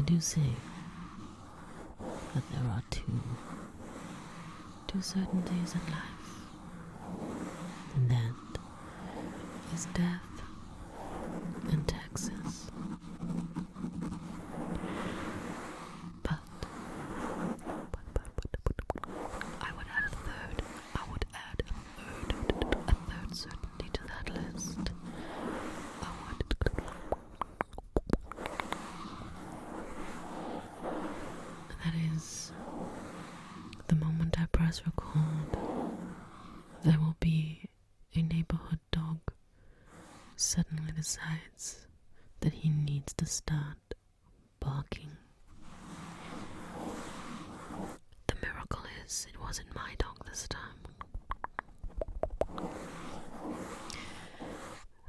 do say that there are two certainties in life, and that is death and taxes. But I would add a third. A third certainty to that list. That is, the moment I press record, there will be a neighborhood dog suddenly decides that he needs to start barking. The miracle is, it wasn't my dog this time.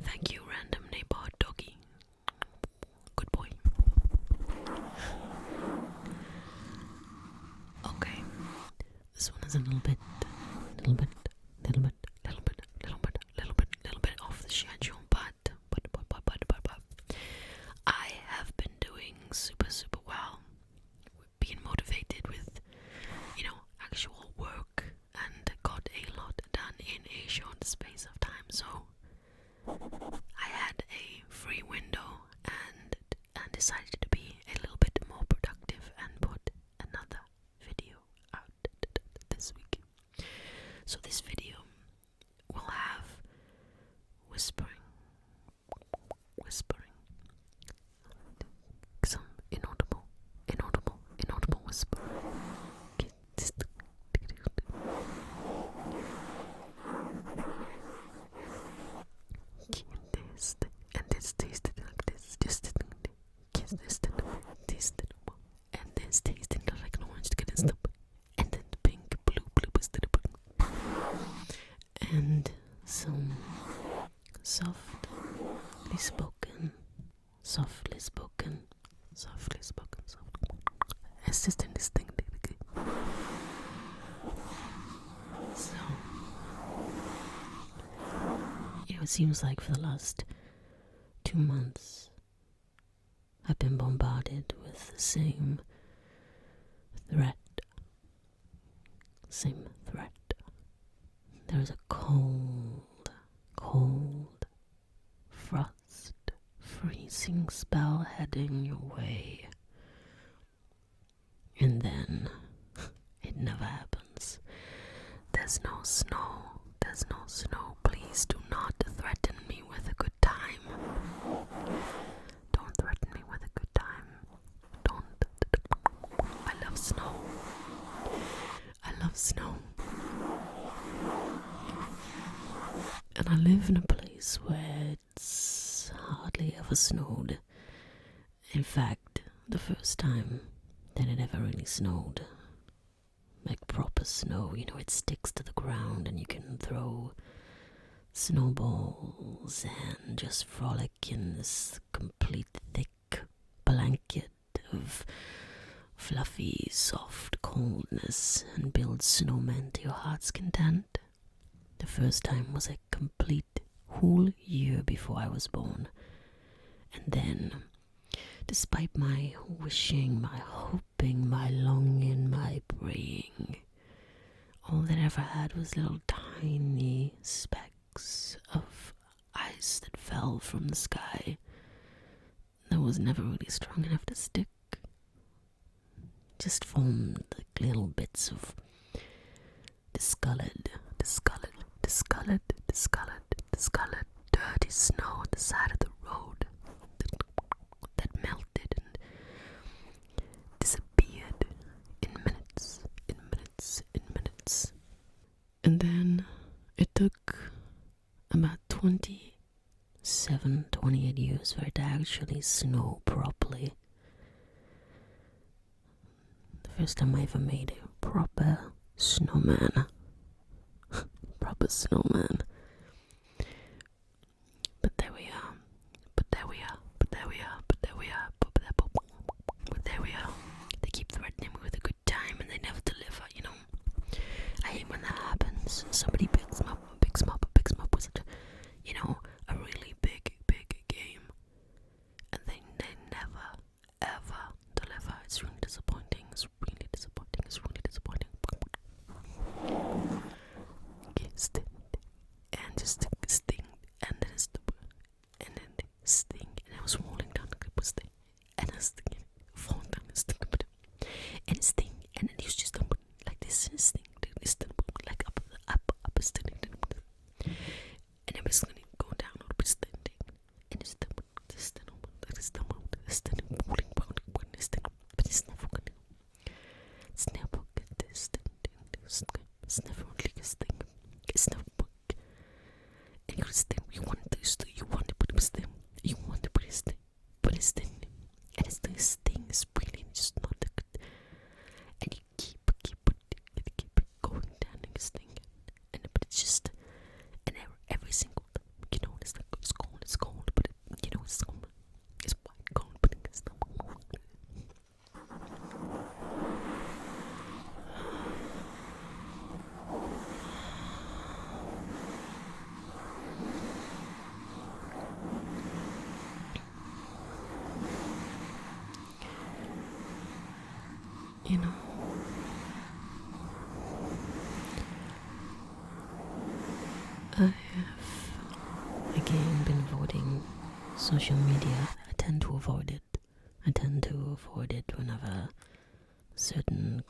Thank you, random neighborhood doggy. Good boy. Okay, this one is a little bit off the schedule, but I have been doing super well. Being motivated with, actual work, and got a lot done in a short space of time. So I had a free window and decided to be a little bit more productive and put another video out this week. So this video will have whispering, some inaudible whisper. And it's tasted like this, and this tasted like an orange, and then pink, blue, and some softly spoken, assistant distinct. So, it seems like for the last 2 months, I've been bombarded with the same threat. There is a cold, frost, freezing spell heading your way. And then, it never happens. There's no snow. Please do not threaten me with a good time. Don't threaten me with a good time. Don't. I love snow. And I live in a place where it's hardly ever snowed. In fact, the first time that it ever really snowed, like proper snow, it sticks to the ground and you can throw snowballs and just frolic in this complete thick blanket of fluffy, soft coldness and build snowmen to your heart's content. The first time was a complete whole year before I was born. And then, despite my wishing, my hoping, my longing, my praying, all that I ever had was little tiny specks of ice that fell from the sky that was never really strong enough to stick. Just formed like little bits of discolored, dirty snow on the side of the road that melted and disappeared in minutes. And then it took about 28 years for it to actually snow properly. The first time I ever made a proper snowman. But there we are. They keep threatening me with a good time and they never deliver, I hate when that happens. Somebody picks them up with such a really big game. And they never, ever deliver. You know, I have again been avoiding social media. I tend to avoid it. Whenever certain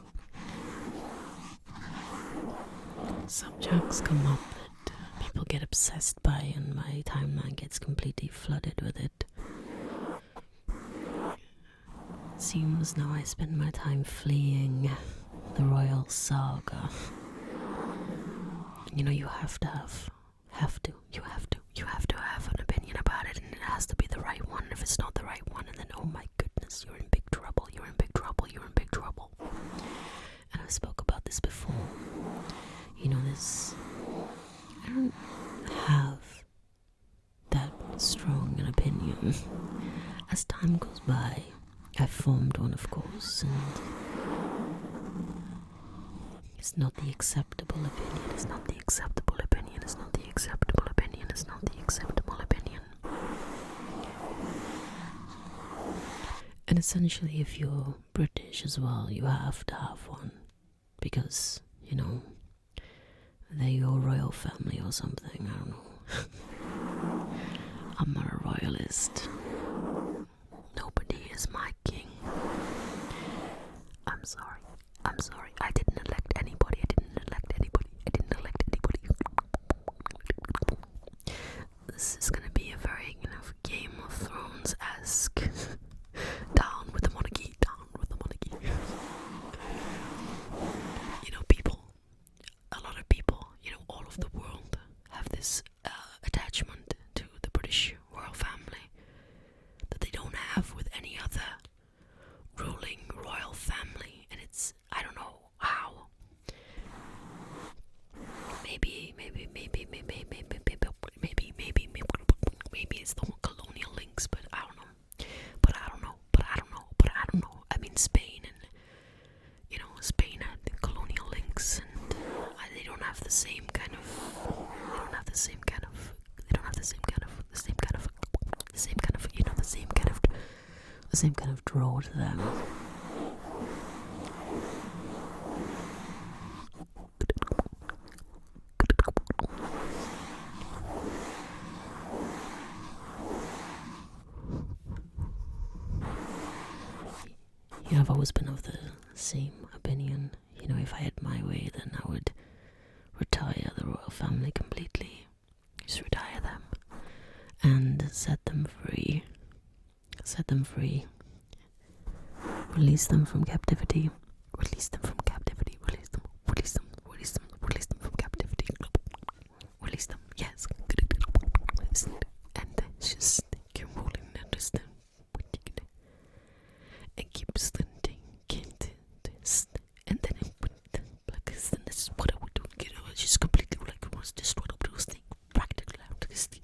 subjects come up that people get obsessed by, and my timeline gets completely flooded with it. Seems now I spend my time fleeing the royal saga. You know, you have to have an opinion about it, and it has to be the right one. If it's not the right one, and then oh my goodness, you're in big trouble. And I spoke about this before. You know, I don't have that strong an opinion. As time goes by, I've formed one, of course, and it's not the acceptable opinion. And essentially, if you're British as well, you have to have one. Because, you know, they're your royal family or something, I don't know. I'm not a royalist. Nobody is my king. I'm sorry. I didn't elect anybody. This is gonna be a very, Game of Thrones-esque. Down with the monarchy. A lot of people, all over the world have this attachment to the British royal family that they don't have with any other ruling royal family, and I don't know how. Maybe it's the whole colonial links, but I don't know. I mean, Spain had the colonial links, and they don't have the same kind of draw to them. I've always been of the same opinion. If I had my way, then I would retire the royal family completely. Just retire them and set them free. Release them from captivity. Release them from captivity. Yes. And just keep rolling understand. And keep stunting. And then that's what I would do. It's just completely was just what I would do. Practically out to this thing.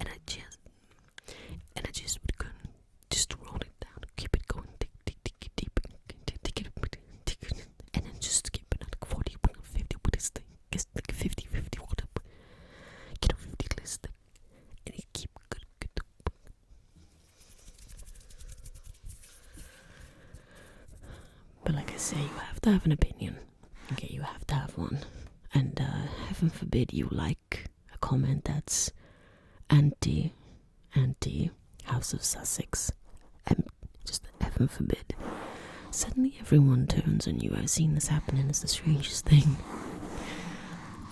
And I just would go just roll it down, keep it going, deep, and then just keep it like 40, 50 with this thing, guess like 50, whatever, 50 list, and it keep good. But like I say, you have to have an opinion. Okay, you have to have one, and heaven forbid you like a comment that's anti House of Sussex, and just heaven forbid, suddenly everyone turns on you. I've seen this happen, and it's the strangest thing.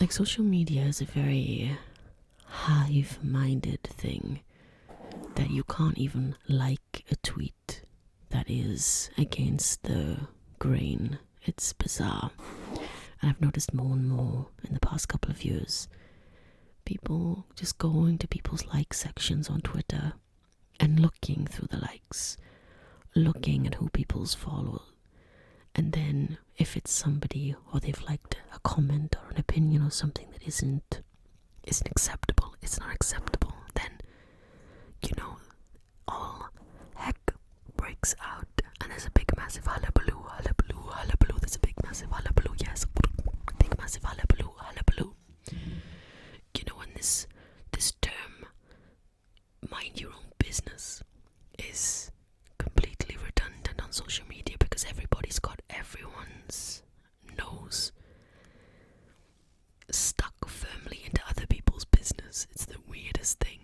Like, social media is a very hive-minded thing. that you can't even like a tweet that is against the grain. It's bizarre. And I've noticed more and more in the past couple of years, people just going to people's like sections on Twitter and looking through the likes, looking at who people's follow, and then if it's somebody or they've liked a comment or an opinion or something that isn't acceptable, it's not acceptable, then all heck breaks out and there's a big massive hullabaloo, hullabaloo, hullabaloo. There's a big massive hullabaloo, yes, big massive hullabaloo, hullabaloo. And this term, mind your own business, is completely redundant on social media because everybody's got everyone's nose stuck firmly into other people's business. It's the weirdest thing.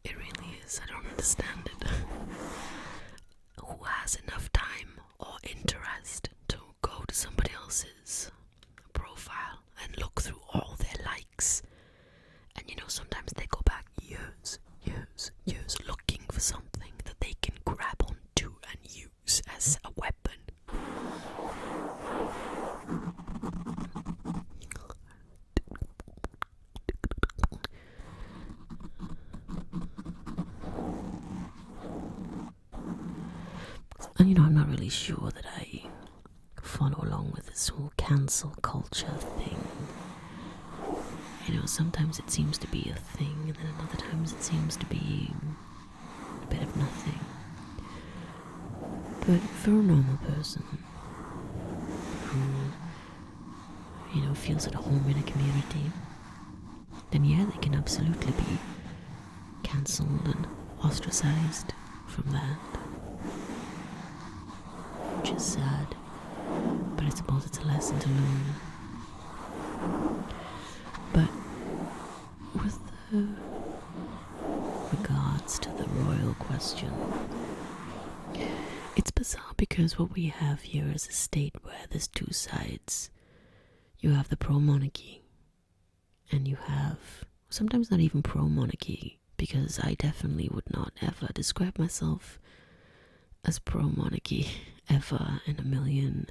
It really is. I don't understand it. Who has enough time or interest to go to somebody else's profile and look through all their likes? And sometimes they go back years looking for something that they can grab onto and use as a weapon. And I'm not really sure that I follow along with this whole cancel culture thing. Sometimes it seems to be a thing, and then other times it seems to be a bit of nothing. But for a normal person who, feels at home in a community, then yeah, they can absolutely be cancelled and ostracized from that. Which is sad, but I suppose it's a lesson to learn. But with regards to the royal question, it's bizarre because what we have here is a state where there's two sides. You have the pro-monarchy, and you have sometimes not even pro-monarchy, because I definitely would not ever describe myself as pro-monarchy ever in a billion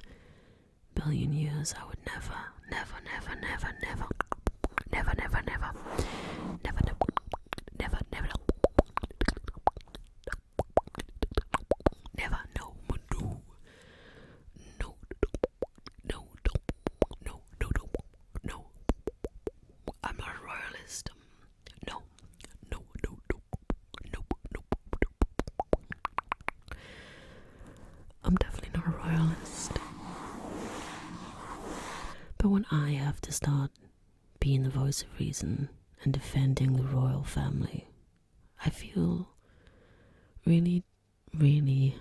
years. I would never, no. I'm not a royalist. No. I'm definitely not a royalist. But when I have to start being the voice of reason and defending the royal family, I feel really, really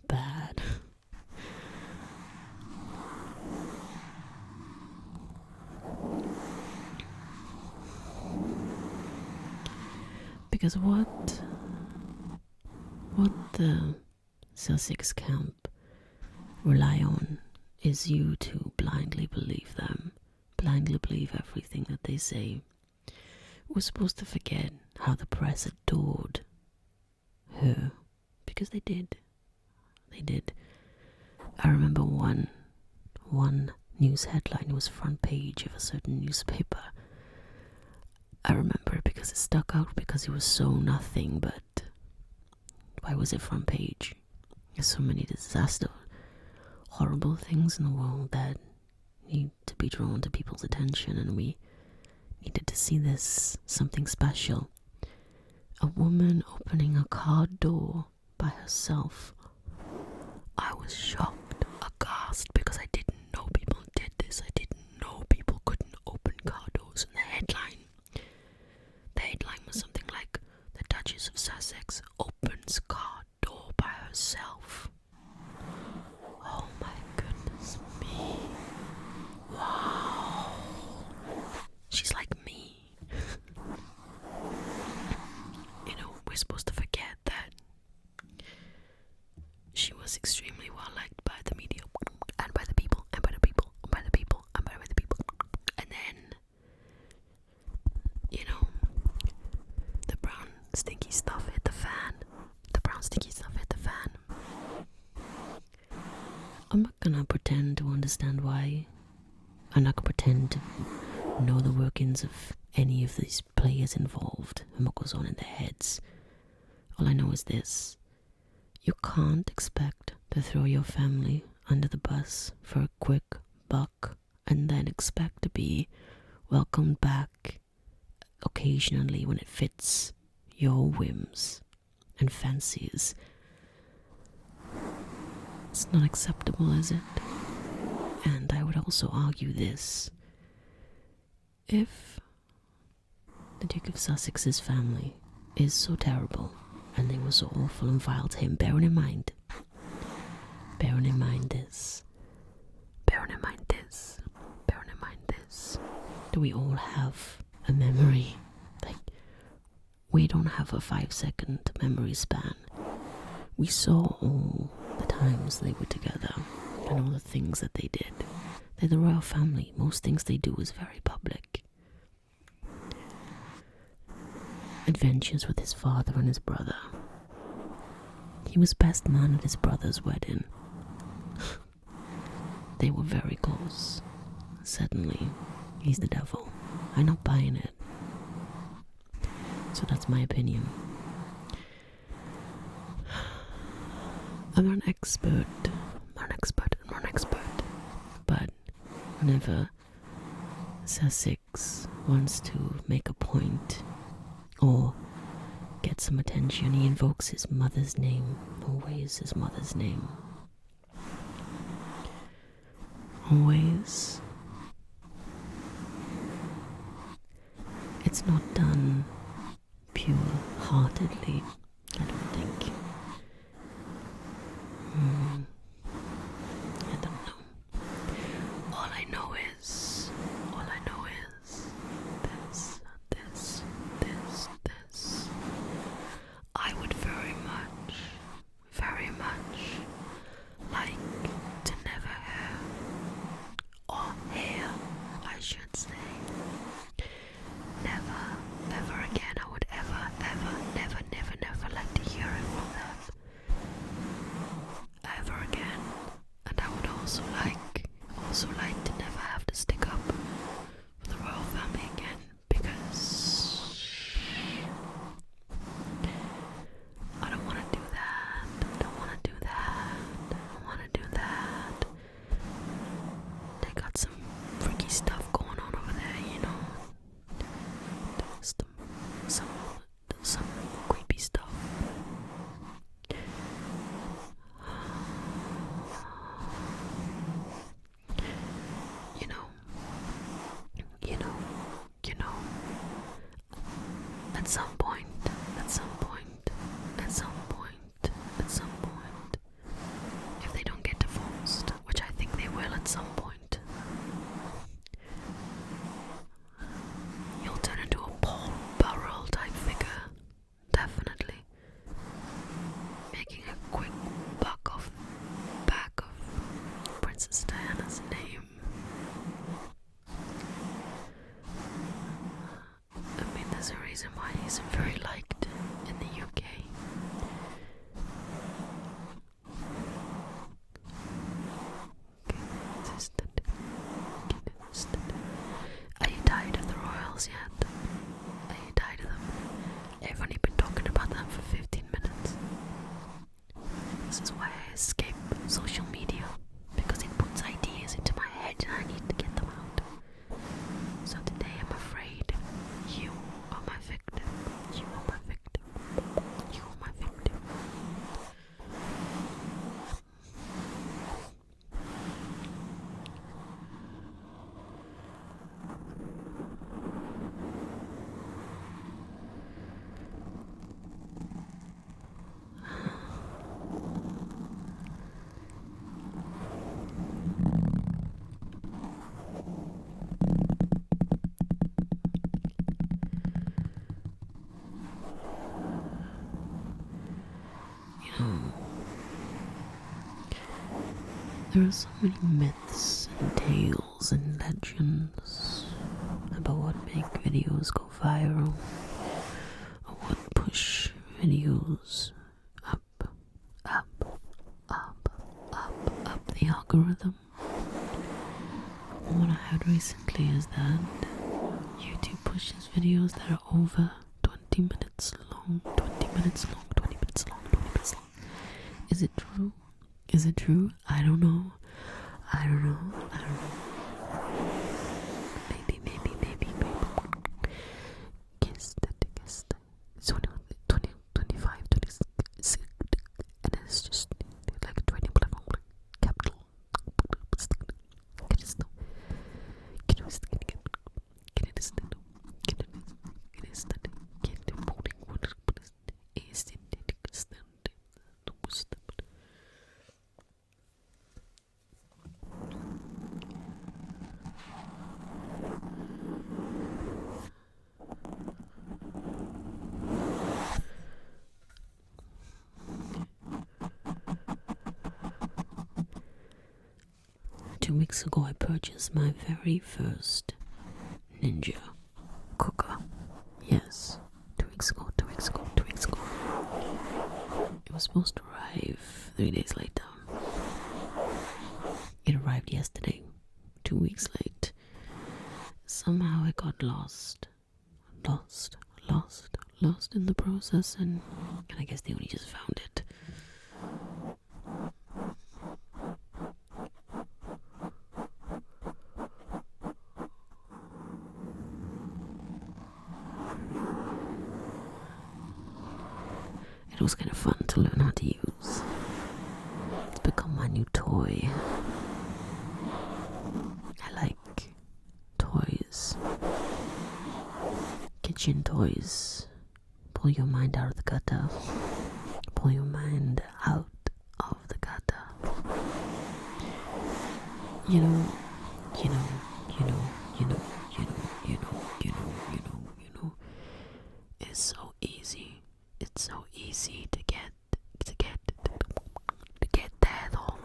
bad. Because what the Sussex camp rely on is you to blindly believe them, blindly believe everything that they say. We're supposed to forget how the press adored her, because they did. I remember one news headline was front page of a certain newspaper. I remember it because it stuck out, because it was so nothing, but why was it front page? There's so many horrible things in the world that need to be drawn to people's attention, and we needed to see this, something special. A woman opening a car door by herself. I was shocked, aghast, because I didn't know people did this. I didn't know people couldn't open car doors. And the headline was something like, "The Duchess of Sussex opens car door by herself." Oh my goodness me. Wow. She's like me. We're supposed to forget that she was extremely well liked by the media and by the people and by the people and by the people and by the people. And then I'm not gonna pretend to understand why. I'm not gonna pretend to know the workings of any of these players involved and what goes on in their heads. All I know is this. You can't expect to throw your family under the bus for a quick buck and then expect to be welcomed back occasionally when it fits your whims and fancies. It's not acceptable, is it? And I would also argue this. If the Duke of Sussex's family is so terrible and they were so awful and vile to him, bearing in mind this, do we all have a memory? Like, we don't have a 5-second memory span. We saw all the times they were together and all the things that they did. They're the royal family. Most things they do is very public. Adventures with his father and his brother. He was best man at his brother's wedding. They were very close. Suddenly, he's the devil. I'm not buying it. So that's my opinion. I'm not an expert. But whenever Sussex wants to make a point or get some attention, he invokes his mother's name. Always his mother's name. Always. It's not done pure-heartedly, I don't think. I don't know. All I know is this. I would very much like to never hear, I should say. Never, ever again. I would never like to hear it from them. Ever again. And I would also like to never have to stick up for the royal family again, because I don't want to do that. They got some freaky stuff going on over there, you know. Some creepy stuff. You know, at some point, if they don't get divorced, which I think they will at some point, you'll turn into a Paul Burrell type figure, definitely, making a quick buck off the back of Princess Diana's name. I mean, there's a reason why he isn't very liked in the UK. Are you tired of the royals yet? Are you tired of them? I've only been talking about them for 15 minutes. This is why I escape social media, because it puts ideas into my head and I need to get them out. So today I'm afraid you are my victim. You are my victim. There are so many myths and tales and legends about what make videos go viral, or what push videos up the algorithm. algorithm. What I heard recently is that YouTube pushes videos that are over 20 minutes long, 20 minutes long, 20 minutes long, 20 minutes long. Is it true? Is it true? I don't know. I don't know. I don't know. Maybe. Guess that. 20, 25, 26, and it's just like 20 capital. Two weeks ago, I purchased my very first Ninja cooker. Yes, 2 weeks ago. It was supposed to arrive 3 days later. It arrived yesterday, 2 weeks late. Somehow it got lost in the process, and I guess they only just found it. It was kind of fun to learn how to use. It's become my new toy. I like toys. Kitchen toys. Pull your mind out of the gutter. Pull your mind out of the gutter. You know. It's so easy to get there though.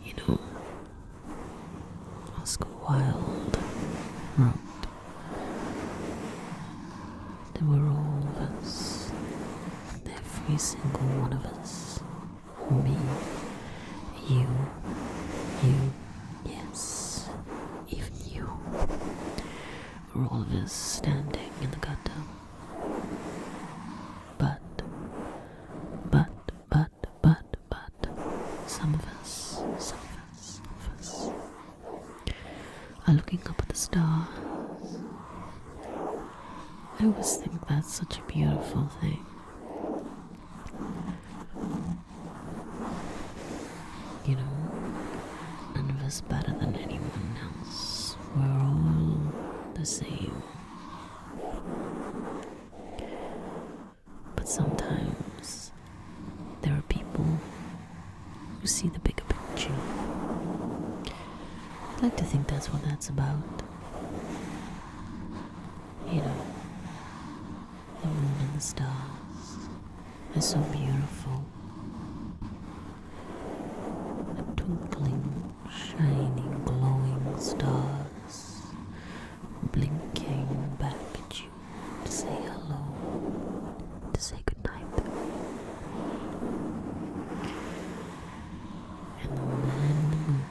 You know, Oscar Wilde wrote, there were all of us, every single one of us, me, you, yes, even you, were all of us standing in the gutter. But, some of us are looking up at the stars. I always think that's such a beautiful thing. You know, none of us better than anyone else. We're all the same. But sometimes there are people who see the bigger picture. I'd like to think that's what that's about. You know, the moon and the stars are so beautiful. The twinkling, shining, glowing stars blinking back at you to say hello, to say goodnight. And the man in the moon.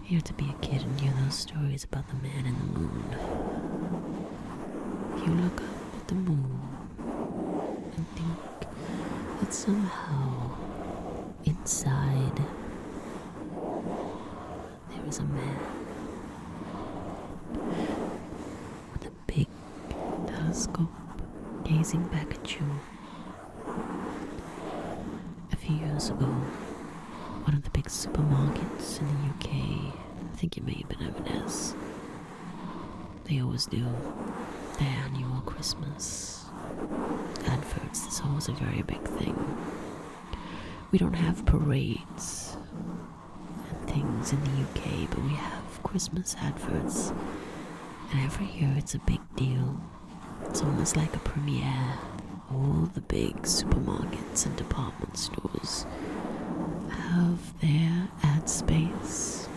You have to be a kid and hear those stories about the man in the moon. You look up at the moon and think that somehow inside there is a man with a big telescope gazing back at you. A few years ago, one of the big supermarkets in the UK, I think it may have been M&S, they always do their annual Christmas adverts. It's always a very big thing. We don't have parades and things in the UK, but we have Christmas adverts, and every year it's a big deal. It's almost like a premiere all the big supermarkets and department stores have their ad space.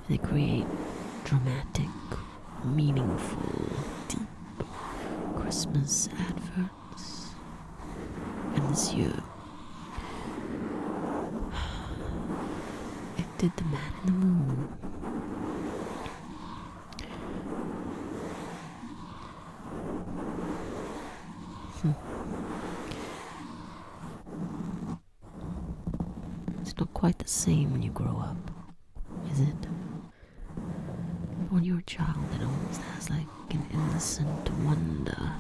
They create dramatic, meaningful, deep Christmas adverts. And this year, it did the Man in the Moon. It's not quite the same when you grow up, is it? When you're a child, it almost has like an innocent wonder.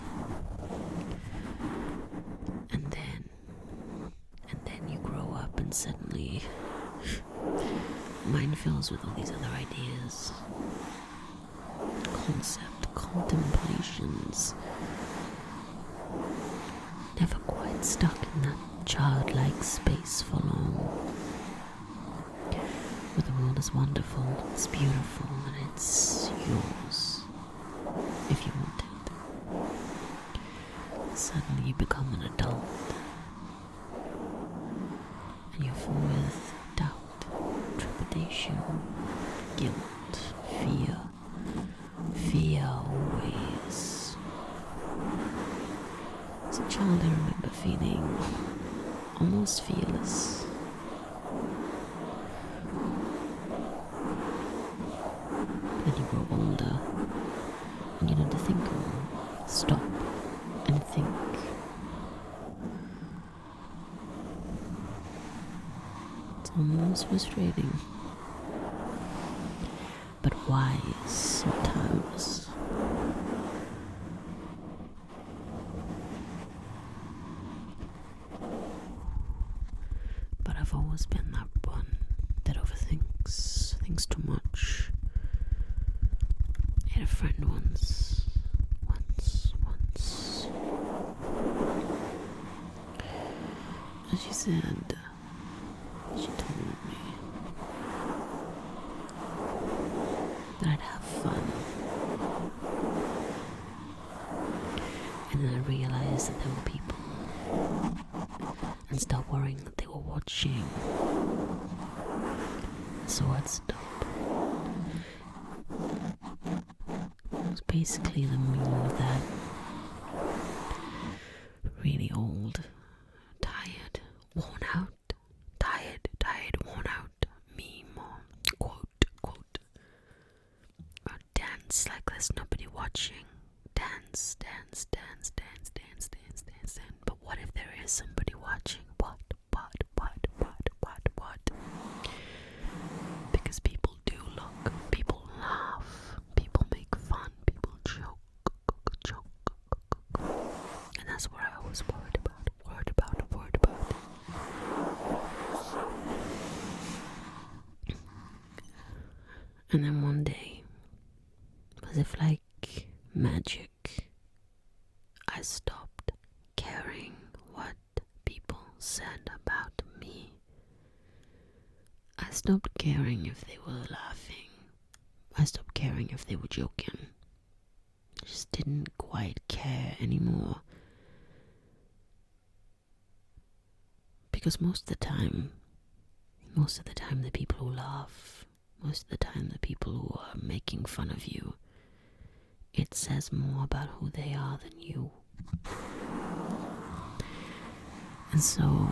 And then you grow up and suddenly mind fills with all these other ideas, contemplations, never quite stuck in that childlike space for long. Where the world is wonderful, it's beautiful, and it's yours if you want it. Suddenly you become an adult, and you're full with doubt, trepidation, guilt, fear always. As a child, I remember feeling almost fearless. Then you grow older, and you need to think more, stop and think. It's almost frustrating, but wise sometimes. But I've always been that one that overthinks things too much. I had a friend once, and she told me that I'd have fun. And then I realized that there were people, and stopped worrying that they were watching. So I'd stop. It was basically the meaning of that really old, tired, worn out meme or quote, or dance like there's nobody watching. Dance. But what if there is somebody watching? What? Because people do look, people laugh, people make fun, people joke. And that's what I was worried about. And then one day, as if like magic, I stopped caring what people said about me. I stopped caring if they were laughing. I stopped caring if they were joking. I just didn't quite care anymore. Because most of the time the people who laugh, most of the time the people who are making fun of you, it says more about who they are than you. And so.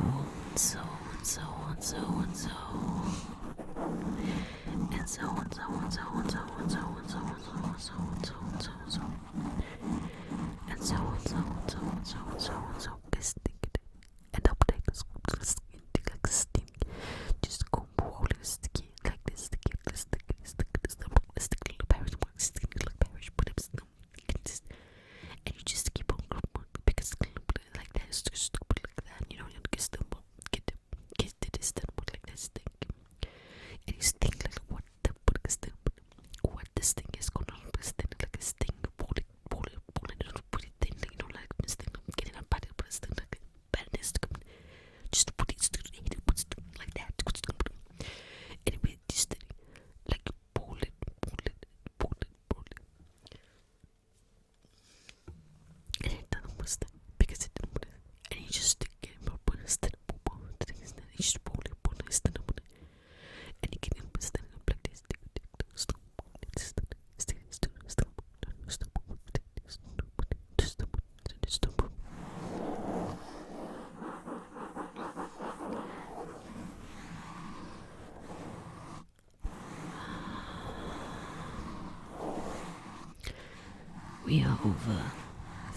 We are over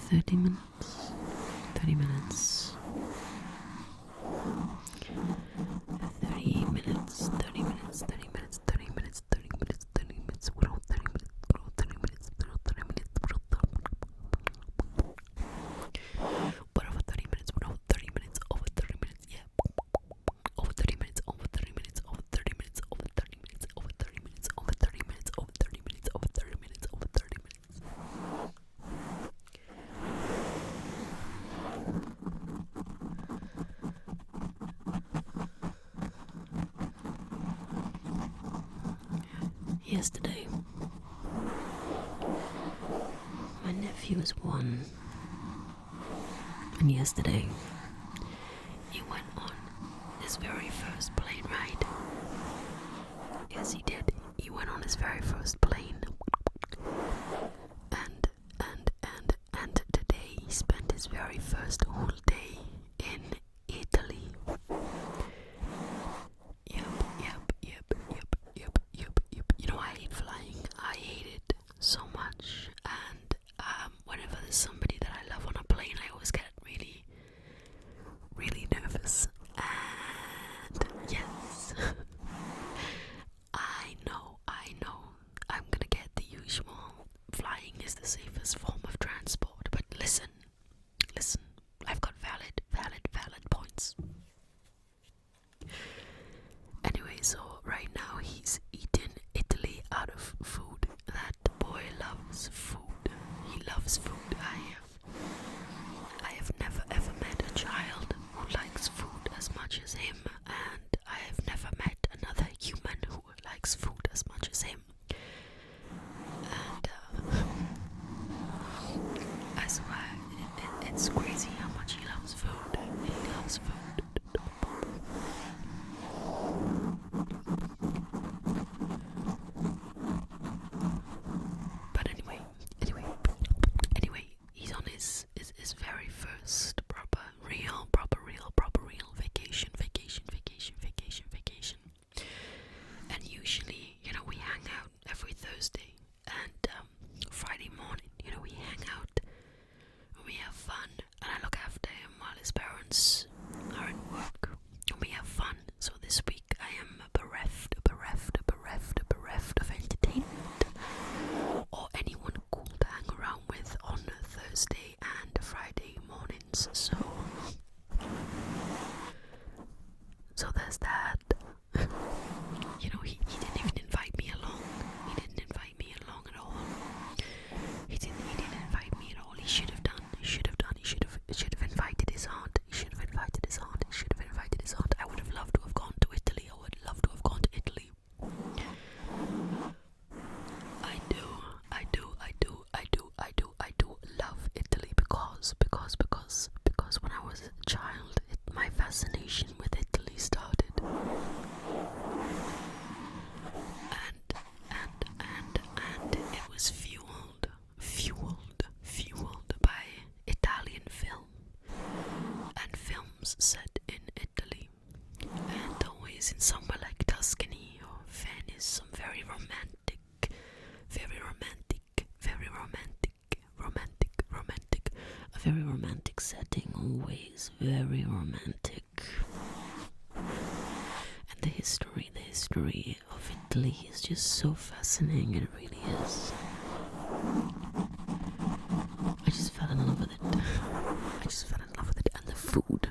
30 minutes. 30 minutes. 30 minutes. 30 minutes. 30 minutes. 30 minutes. 30 minutes. 30 minutes. We're on 30 minutes. We're on 30 minutes. We're on 30 minutes. We're on 30 minutes. But over 30 minutes. We're over 30 minutes. Over 30 minutes. Yeah. Over 30 minutes. Over 30 minutes. Over 30 minutes. Over 30 minutes. Over 30 minutes. Over 30 minutes. Over 30 minutes. Over 30 minutes. Over 30 minutes. Yesterday, my nephew was 1, and yesterday he went on his very first plane ride. Yes, he did. He went on his very first plane, and today he spent his very first whole day in Italy. Yep. You know, I hate flying. I hate it so much. And whenever there's somebody that I love on a plane, I always get really, really nervous. And yes, I know. I'm gonna get the usual. Flying is the safest form of transport. But listen. I've got valid points. Anyway, so right now he's eating Italy out of food. That boy loves food. He loves food. I have never ever met a child who likes food as much as him, and I have never met another human who likes food as much as him. And I swear, it's crazy how much he loves food. He loves food. But anyway, he's on his very first proper real vacation. And usually, you know, we hang out every Thursday and Friday morning, you know, we hang out and we have fun, and I look after him while his parents are at work, and we have fun. So this week I am bereft of entertainment or anyone cool to hang around with on Thursday and Friday mornings. So there's that. You know, he didn't even invite me along. He didn't invite me along at all. He didn't invite me at all. He should have done. He should have invited his aunt. I would have loved to have gone to Italy. I do love Italy because when I was a child, my fascination with Italy started. And it was fueled by Italian film and films set in Italy, and always in somewhere like Tuscany or Venice, some very romantic, a very romantic setting, always very romantic. And the history of Italy is just so fascinating. It really is. I just fell in love with it. And the food.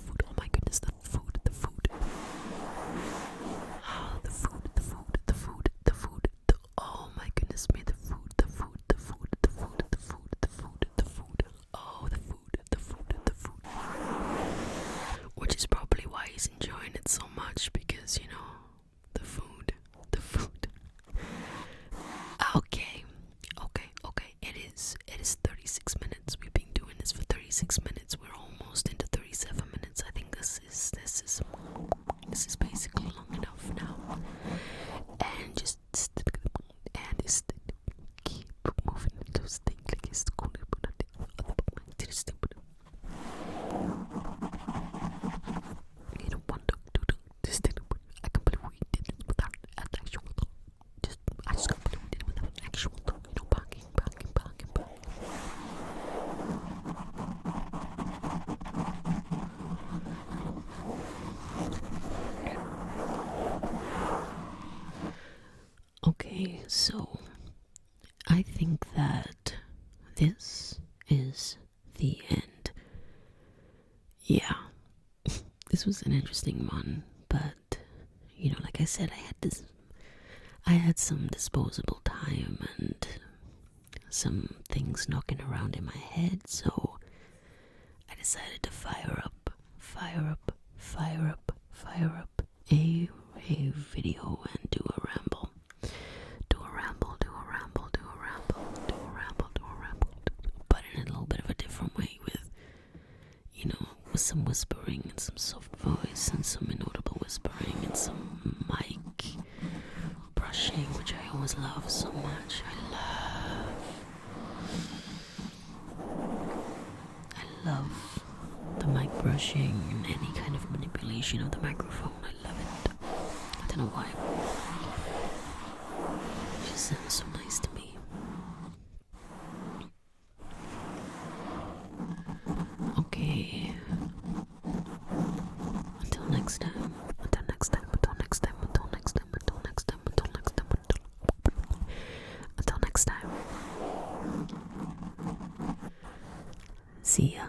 Oh my goodness, the food. Oh my goodness me, the food. Oh, the food. Which is probably why he's enjoying it so much, because, you know, the food. Okay. It is 36 So, I think that this is the end. Yeah, this was an interesting one, but, like I said, I had some disposable time and some things knocking around in my head, so I decided to fire up a video and do a ramble. But in a little bit of a different way with some whispering and some soft voice and some inaudible whispering and some mic brushing, which I always love so much. I love the mic brushing and any kind of manipulation of the microphone. I love it. I don't know why. It just sounds so nice to me. Okay. Until next time. See ya.